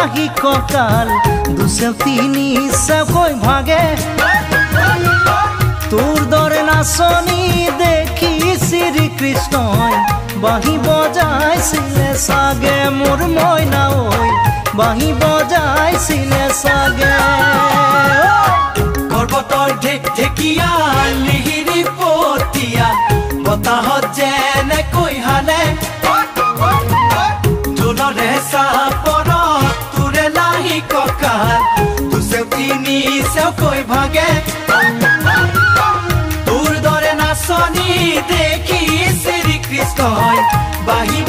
লাহি কঁকাল দুসেও তিনি সেকৈ ভাগে তোৰ দৰে নাচনি দেখি শ্ৰীকৃষ্ণই বাঁহী বজাইছিলে চাগে মোৰ মইনা ঐ বাঁহী বজাইছিলে চাগে পৰ্বতৰ ঢেকঢেকীয়া লিহিৰি পতীয়া বতাহত যেনেকৈ হালে ঢোলৰে চাপৰত তোৰে লাহি কঁকাল দুচেও তিনি চেওকৈ ভাগে তোৰ দৰে নাচনি দেখি শ্ৰীকৃষ্ণই বাঁহী